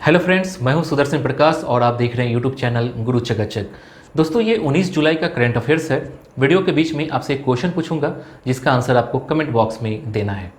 Hello friends, मैं हूं सुदर्शन प्रकाश और आप देख रहे हैं यूट्यूब चैनल गुरु चकाचक। दोस्तों, ये 19 जुलाई का करंट अफेयर्स है। वीडियो के बीच में आपसे एक क्वेश्चन पूछूंगा जिसका आंसर आपको कमेंट बॉक्स में देना है।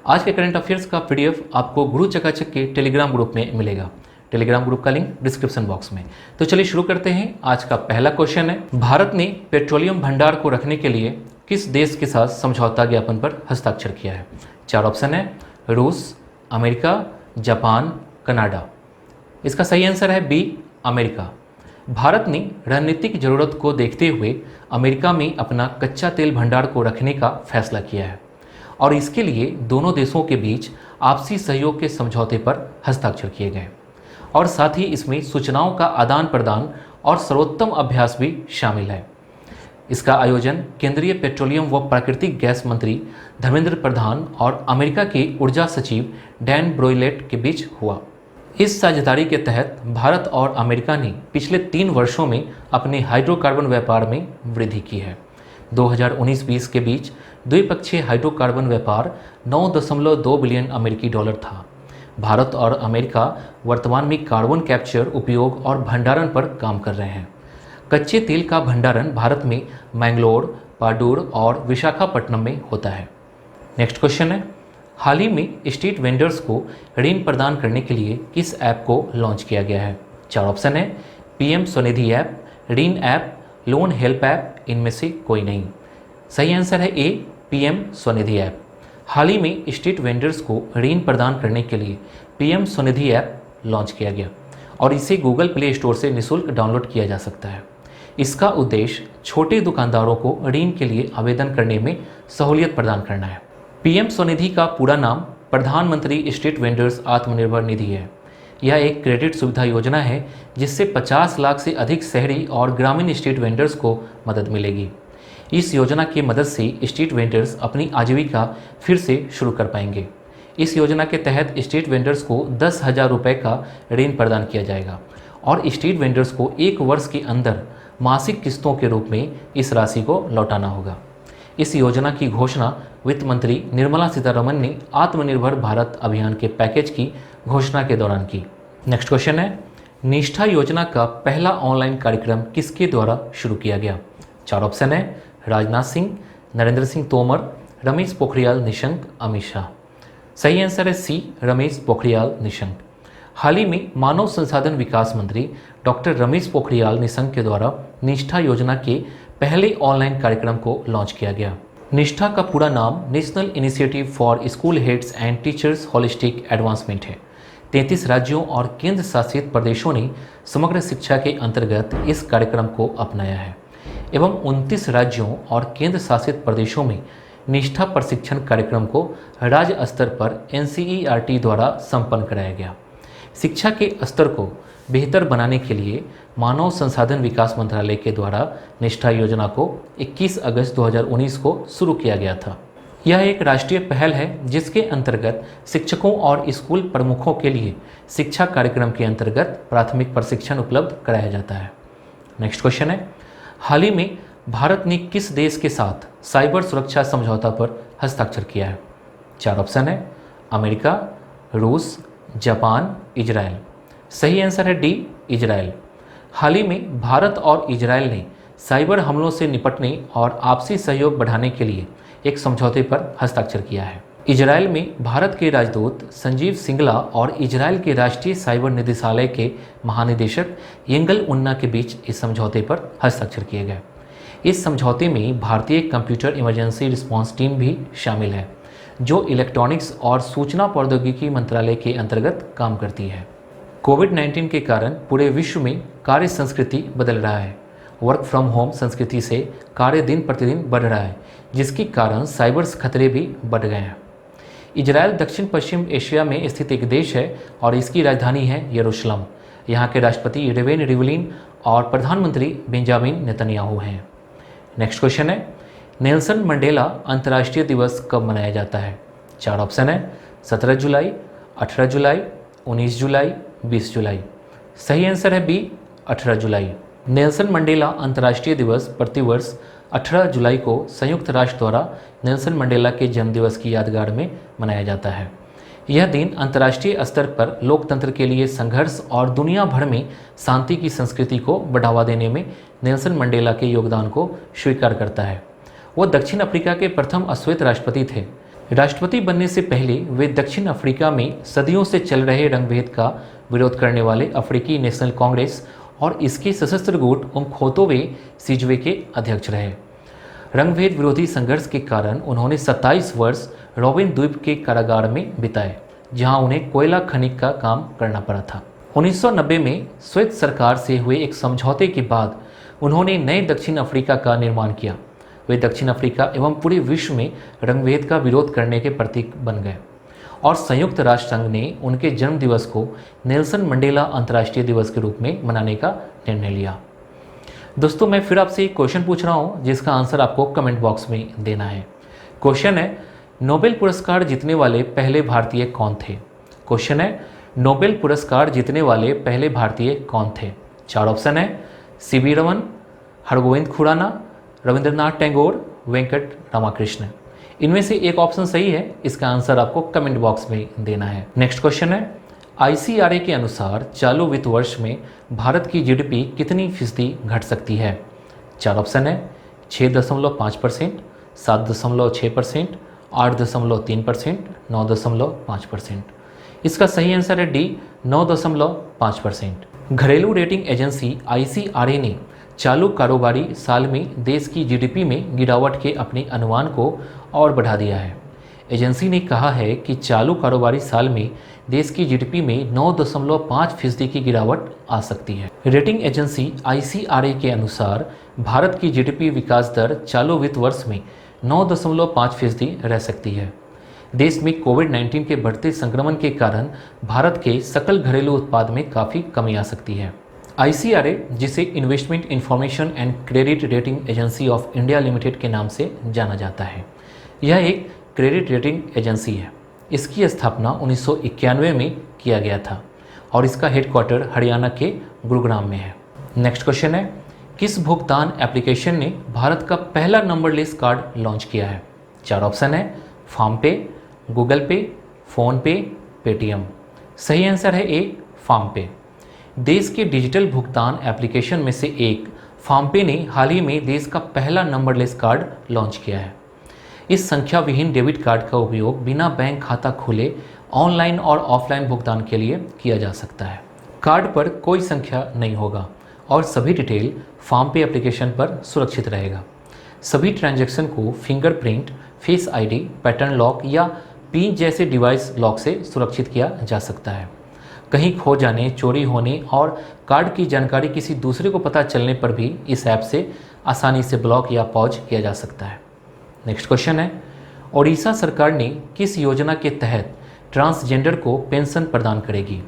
आज के करंट अफेयर्स का पीडीएफ आपको गुरु चकाचक के टेलीग्राम ग्रुप में मिलेगा। टेलीग्राम ग्रुप का लिंक डिस्क्रिप्शन बॉक्स में। तो चलिए शुरू करते हैं। आज का पहला क्वेश्चन है, भारत ने पेट्रोलियम भंडार को रखने के लिए किस देश के साथ समझौता ज्ञापन पर हस्ताक्षर किया है? 4 ऑप्शन है, रूस, अमेरिका, जापान, कनाडा। इसका सही आंसर है बी, अमेरिका। भारत ने रणनीतिक जरूरत को देखते हुए अमेरिका में अपना कच्चा तेल भंडार को रखने का फैसला किया है और इसके लिए दोनों देशों के बीच आपसी सहयोग के समझौते पर हस्ताक्षर किए गए और साथ ही इसमें सूचनाओं का आदान प्रदान और सर्वोत्तम अभ्यास भी शामिल है। इसका आयोजन केंद्रीय पेट्रोलियम व प्राकृतिक गैस मंत्री धर्मेंद्र प्रधान और अमेरिका के ऊर्जा सचिव डैन ब्रोइलेट के बीच हुआ। इस साझेदारी के तहत भारत और अमेरिका ने पिछले 3 वर्षों में अपने हाइड्रोकार्बन व्यापार में वृद्धि की है। 2019-20 के बीच द्विपक्षीय हाइड्रोकार्बन व्यापार 9.2 बिलियन अमेरिकी डॉलर था। भारत और अमेरिका वर्तमान में कार्बन कैप्चर, उपयोग और भंडारण पर काम कर रहे हैं। कच्चे तेल का भंडारण भारत में मैंगलोर, पाडूर और विशाखापट्टनम में होता है। नेक्स्ट क्वेश्चन है, हाल ही में स्ट्रीट वेंडर्स को ऋण प्रदान करने के लिए किस ऐप को लॉन्च किया गया है? 4 ऑप्शन है, पीएम स्वनिधि ऐप, ऋण ऐप, लोन हेल्प ऐप, इनमें से कोई नहीं। सही आंसर है ए, पीएम स्वनिधि ऐप। हाल ही में स्ट्रीट वेंडर्स को ऋण प्रदान करने के लिए पीएम स्वनिधि ऐप लॉन्च किया गया और इसे गूगल प्ले स्टोर से निःशुल्क डाउनलोड किया जा सकता है। इसका उद्देश्य छोटे दुकानदारों को ऋण के लिए आवेदन करने में सहूलियत प्रदान करना है। पीएम स्वनिधि का पूरा नाम प्रधानमंत्री स्ट्रीट वेंडर्स आत्मनिर्भर निधि है। यह एक क्रेडिट सुविधा योजना है जिससे 50 लाख से अधिक शहरी और ग्रामीण स्ट्रीट वेंडर्स को मदद मिलेगी। इस योजना की मदद से स्ट्रीट वेंडर्स अपनी आजीविका फिर से शुरू कर पाएंगे। इस योजना के तहत स्ट्रीट वेंडर्स को 10,000 रुपये का ऋण प्रदान किया जाएगा और स्ट्रीट वेंडर्स को 1 वर्ष के अंदर मासिक किस्तों के रूप में इस राशि को लौटाना होगा। इस योजना की घोषणा वित्त मंत्री निर्मला सीतारमण ने आत्मनिर्भर भारत अभियान के पैकेज की घोषणा के दौरान की। नेक्स्ट क्वेश्चन है, निष्ठा योजना का पहला ऑनलाइन कार्यक्रम किसके द्वारा शुरू किया गया? 4 ऑप्शन है, राजनाथ सिंह, नरेंद्र सिंह तोमर, रमेश पोखरियाल निशंक, अमित शाह। सही आंसर है सी, रमेश पोखरियाल निशंक। हाल ही में मानव संसाधन विकास मंत्री डॉक्टर रमेश पोखरियाल निशंक के द्वारा निष्ठा योजना के पहले ऑनलाइन कार्यक्रम को लॉन्च किया गया। निष्ठा का पूरा नाम national initiative for school heads and teachers holistic advancement है। 33 राज्यों और केंद्र शासित प्रदेशों ने समग्र शिक्षा के अंतर्गत इस कार्यक्रम को अपनाया है एवं 29 राज्यों और केंद्र शासित प्रदेशों में निष्ठा प्रशिक्षण कार्यक्रम को राज्य स्तर पर एनसीईआरटी द्वारा संपन्न कराया गया। शिक्षा के स्तर को बेहतर बनाने के लिए मानव संसाधन विकास मंत्रालय के द्वारा निष्ठा योजना को 21 अगस्त 2019 को शुरू किया गया था। यह एक राष्ट्रीय पहल है जिसके अंतर्गत शिक्षकों और स्कूल प्रमुखों के लिए शिक्षा कार्यक्रम के अंतर्गत प्राथमिक प्रशिक्षण उपलब्ध कराया जाता है। नेक्स्ट क्वेश्चन है, हाल ही में भारत ने किस देश के साथ साइबर सुरक्षा समझौता पर हस्ताक्षर किया है? 4 ऑप्शन है, अमेरिका, रूस, जापान, इजराइल। सही आंसर है डी, इजराइल। हाल ही में भारत और इजराइल ने साइबर हमलों से निपटने और आपसी सहयोग बढ़ाने के लिए एक समझौते पर हस्ताक्षर किया है। इजराइल में भारत के राजदूत संजीव सिंगला और इजराइल के राष्ट्रीय साइबर निदेशालय के महानिदेशक येंगल उन्ना के बीच इस समझौते पर हस्ताक्षर किए गए। इस समझौते में भारतीय कंप्यूटर इमरजेंसी रिस्पांस टीम भी शामिल है जो इलेक्ट्रॉनिक्स और सूचना प्रौद्योगिकी मंत्रालय के अंतर्गत काम करती है। कोविड-19 के कारण पूरे विश्व में कार्य संस्कृति बदल रहा है। वर्क फ्रॉम होम संस्कृति से कार्य दिन प्रतिदिन बढ़ रहा है जिसके कारण साइबर खतरे भी बढ़ गए हैं। इजराइल दक्षिण पश्चिम एशिया में स्थित एक देश है और इसकी राजधानी है यरूशलेम। यहाँ के राष्ट्रपति रेवेन रिवलिन और प्रधानमंत्री बेंजामिन नेतन्याहू हैं। नेक्स्ट क्वेश्चन है, नेल्सन मंडेला अंतर्राष्ट्रीय दिवस कब मनाया जाता है? 4 ऑप्शन है, 17 जुलाई, 18 जुलाई, 19 जुलाई, 20 जुलाई। सही आंसर है बी, 18 जुलाई। नेल्सन मंडेला अंतर्राष्ट्रीय दिवस प्रतिवर्ष 18 जुलाई को संयुक्त राष्ट्र द्वारा नेल्सन मंडेला के जन्मदिवस की यादगार में मनाया जाता है। यह दिन अंतर्राष्ट्रीय स्तर पर लोकतंत्र के लिए संघर्ष और दुनिया भर में शांति की संस्कृति को बढ़ावा देने में नेल्सन मंडेला के योगदान को स्वीकार करता है। वो दक्षिण अफ्रीका के प्रथम अश्वेत राष्ट्रपति थे। राष्ट्रपति बनने से पहले वे दक्षिण अफ्रीका में सदियों से चल रहे रंगभेद का विरोध करने वाले अफ्रीकी नेशनल कांग्रेस और इसके सशस्त्र गुट उमखोतोवे सिजवे के अध्यक्ष रहे। रंगभेद विरोधी संघर्ष के कारण उन्होंने 27 वर्ष रॉबिन द्वीप के कारागार में बिताए, जहां उन्हें कोयला खनिक का काम करना पड़ा था। 1990 में श्वेत सरकार से हुए एक समझौते के बाद उन्होंने नए दक्षिण अफ्रीका का निर्माण किया। वे दक्षिण अफ्रीका एवं पूरे विश्व में रंगभेद का विरोध करने के प्रतीक बन गए और संयुक्त राष्ट्र संघ ने उनके जन्म दिवस को नेल्सन मंडेला अंतर्राष्ट्रीय दिवस के रूप में मनाने का निर्णय लिया। दोस्तों, मैं फिर आपसे एक क्वेश्चन पूछ रहा हूं जिसका आंसर आपको कमेंट बॉक्स में देना है। क्वेश्चन है, नोबेल पुरस्कार जीतने वाले पहले भारतीय कौन थे? क्वेश्चन है, नोबेल पुरस्कार जीतने वाले पहले भारतीय कौन थे? 4 ऑप्शन है, सीवी रमन, हरगोविंद खुराना, रविंद्रनाथ टैगोर, वेंकट रामाकृष्ण। इनमें से एक ऑप्शन सही है, इसका आंसर आपको कमेंट बॉक्स में देना है। नेक्स्ट क्वेश्चन है, ICRA के अनुसार चालू वित्त वर्ष में भारत की GDP कितनी फीसदी घट सकती है? 4 ऑप्शन है, 6.5%, 7.6%, 8.3%, 9.5%। इसका सही आंसर है डी, 9.5%। घरेलू रेटिंग एजेंसी ICRA ने चालू कारोबारी साल में देश की GDP में गिरावट के अपने अनुमान को और बढ़ा दिया है। एजेंसी ने कहा है कि चालू कारोबारी साल में देश की GDP में 9.5% की गिरावट आ सकती है। रेटिंग एजेंसी ICRA के अनुसार भारत की GDP विकास दर चालू वित्त वर्ष में 9.5% रह सकती है। देश में कोविड-19 के बढ़ते संक्रमण के कारण भारत के सकल घरेलू उत्पाद में काफ़ी कमी आ सकती है। ICRA, जिसे investment information and credit rating agency of India limited के नाम से जाना जाता है, यह एक क्रेडिट रेटिंग एजेंसी है। इसकी स्थापना 1991 में किया गया था और इसका हेडक्वार्टर हरियाणा के गुरुग्राम में है। नेक्स्ट क्वेश्चन है, किस भुगतान एप्लीकेशन ने भारत का पहला नंबरलेस कार्ड लॉन्च किया है? 4 ऑप्शन है, फार्म पे, गूगल पे, फ़ोन पे, पेटीएम। सही आंसर है ए, फार्म पे। देश के डिजिटल भुगतान एप्लीकेशन में से एक फार्म पे ने हाल ही में देश का पहला नंबरलेस कार्ड लॉन्च किया है। इस संख्या विहीन डेबिट कार्ड का उपयोग बिना बैंक खाता खोले ऑनलाइन और ऑफलाइन भुगतान के लिए किया जा सकता है। कार्ड पर कोई संख्या नहीं होगा और सभी डिटेल फार्म पे एप्लीकेशन पर सुरक्षित रहेगा। सभी ट्रांजैक्शन को fingerprint, face ID, pattern lock या पिन जैसे डिवाइस लॉक से सुरक्षित किया जा सकता है। कहीं खो जाने, चोरी होने और कार्ड की जानकारी किसी दूसरे को पता चलने पर भी इस ऐप से आसानी से ब्लॉक या पॉज किया जा सकता है। नेक्स्ट क्वेश्चन है, ओडिशा सरकार ने किस योजना के तहत ट्रांसजेंडर को पेंशन प्रदान करेगी?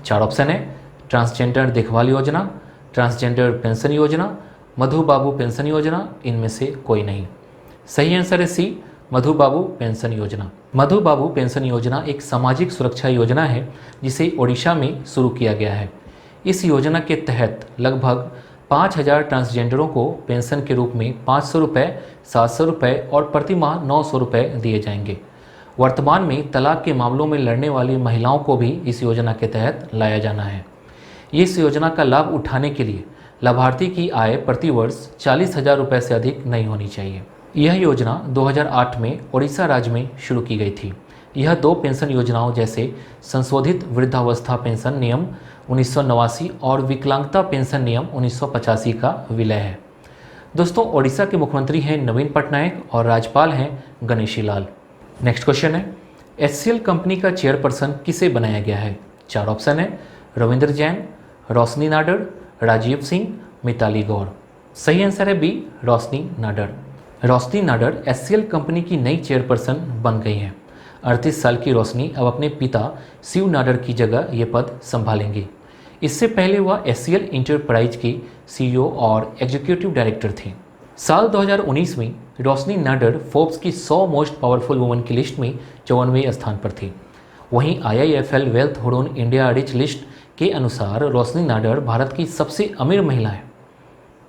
4 ऑप्शन है, ट्रांसजेंडर देखभाल योजना, ट्रांसजेंडर पेंशन योजना, मधु बाबू पेंशन योजना, इनमें से कोई नहीं। सही आंसर है सी, मधु बाबू पेंशन योजना। मधु बाबू पेंशन योजना एक सामाजिक सुरक्षा योजना है जिसे ओडिशा में शुरू किया गया है। इस योजना के तहत लगभग 5000 ट्रांसजेंडरों को पेंशन के रूप में 500 रुपये, 700 रुपये और प्रति माह 900 रुपये दिए जाएंगे। वर्तमान में तलाक के मामलों में लड़ने वाली महिलाओं को भी इस योजना के तहत लाया जाना है। इस योजना का लाभ उठाने के लिए लाभार्थी की आय प्रति वर्ष 40,000 रुपये से अधिक नहीं होनी चाहिए। यह योजना 2008 में ओडिशा राज्य में शुरू की गई थी। यह 2 पेंशन योजनाओं जैसे संशोधित वृद्धावस्था पेंशन नियम 1989 और विकलांगता पेंशन नियम 1985 का विलय है। दोस्तों, ओडिशा के मुख्यमंत्री हैं नवीन पटनायक और राज्यपाल हैं गणेशी लाल। नेक्स्ट क्वेश्चन है, HCL कंपनी का चेयरपर्सन किसे बनाया गया है? 4 ऑप्शन है, रविंद्र जैन, रोशनी नाडर, राजीव सिंह, मिताली गौर। सही आंसर है बी, रोशनी नाडर। रोशनी नाडर HCL कंपनी की नई चेयरपर्सन बन गई हैं। 38 साल की रोशनी अब अपने पिता शिव नाडर की जगह ये पद संभालेंगी। इससे पहले वह HCL इंटरप्राइज की CEO और एग्जीक्यूटिव डायरेक्टर थी। साल 2019 में रोशनी नाडर फोर्ब्स की 100 मोस्ट पावरफुल वुमन की लिस्ट में 54वें स्थान पर थी। वहीं IIFL wealth Hurun India rich list के अनुसार रोशनी नाडर भारत की सबसे अमीर महिला है।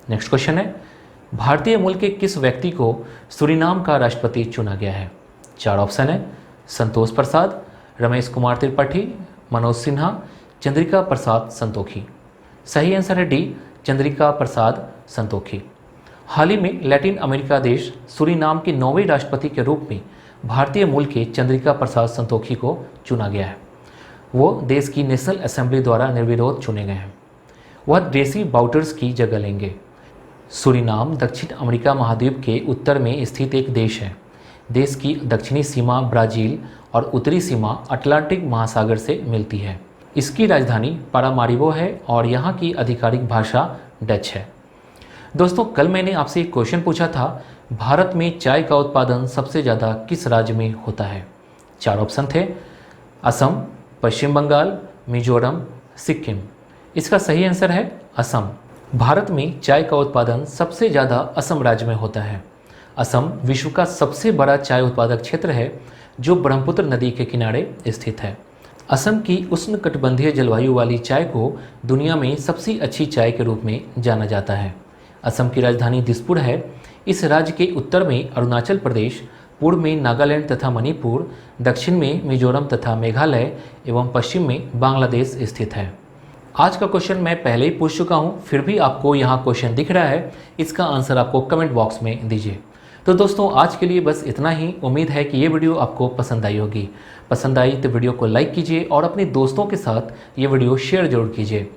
नेक्स्ट क्वेश्चन है, भारतीय मूल के किस व्यक्ति को सूरीनाम का राष्ट्रपति चुना गया है? 4 ऑप्शन है, संतोष प्रसाद, रमेश कुमार त्रिपाठी, मनोज सिन्हा, चंद्रिका प्रसाद संतोखी। सही आंसर है डी, चंद्रिका प्रसाद संतोखी। हाल ही में लैटिन अमेरिका देश सूरीनाम के 9वें राष्ट्रपति के रूप में भारतीय मूल के चंद्रिका प्रसाद संतोखी को चुना गया है। वो देश की नेशनल असेंबली द्वारा निर्विरोध चुने गए हैं। वह डेसी बाउटर्स की जगह लेंगे। सूरीनाम दक्षिण अमेरिका महाद्वीप के उत्तर में स्थित एक देश है। देश की दक्षिणी सीमा ब्राज़ील और उत्तरी सीमा अटलांटिक महासागर से मिलती है। इसकी राजधानी पारामारिबो है और यहाँ की आधिकारिक भाषा डच है। दोस्तों, कल मैंने आपसे एक क्वेश्चन पूछा था, भारत में चाय का उत्पादन सबसे ज़्यादा किस राज्य में होता है? 4 ऑप्शन थे, असम, पश्चिम बंगाल, मिजोरम, सिक्किम। इसका सही आंसर है असम। भारत में चाय का उत्पादन सबसे ज़्यादा असम राज्य में होता है। असम विश्व का सबसे बड़ा चाय उत्पादक क्षेत्र है जो ब्रह्मपुत्र नदी के किनारे स्थित है। असम की उष्णकटिबंधीय जलवायु वाली चाय को दुनिया में सबसे अच्छी चाय के रूप में जाना जाता है। असम की राजधानी दिसपुर है। इस राज्य के उत्तर में अरुणाचल प्रदेश, पूर्व में नागालैंड तथा मणिपुर, दक्षिण में मिजोरम तथा मेघालय एवं पश्चिम में बांग्लादेश स्थित है। आज का क्वेश्चन मैं पहले ही पूछ चुका हूँ, फिर भी आपको यहाँ क्वेश्चन दिख रहा है, इसका आंसर आपको कमेंट बॉक्स में दीजिए। तो दोस्तों, आज के लिए बस इतना ही। उम्मीद है कि ये वीडियो आपको पसंद आई होगी। पसंद आई तो वीडियो को लाइक कीजिए और अपने दोस्तों के साथ ये वीडियो शेयर जरूर कीजिए।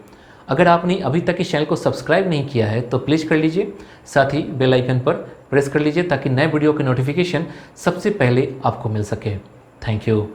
अगर आपने अभी तक इस चैनल को सब्सक्राइब नहीं किया है तो प्लीज़ कर लीजिए। साथ ही बेल आइकन पर प्रेस कर लीजिए ताकि नए वीडियो के नोटिफिकेशन सबसे पहले आपको मिल सके। Thank you.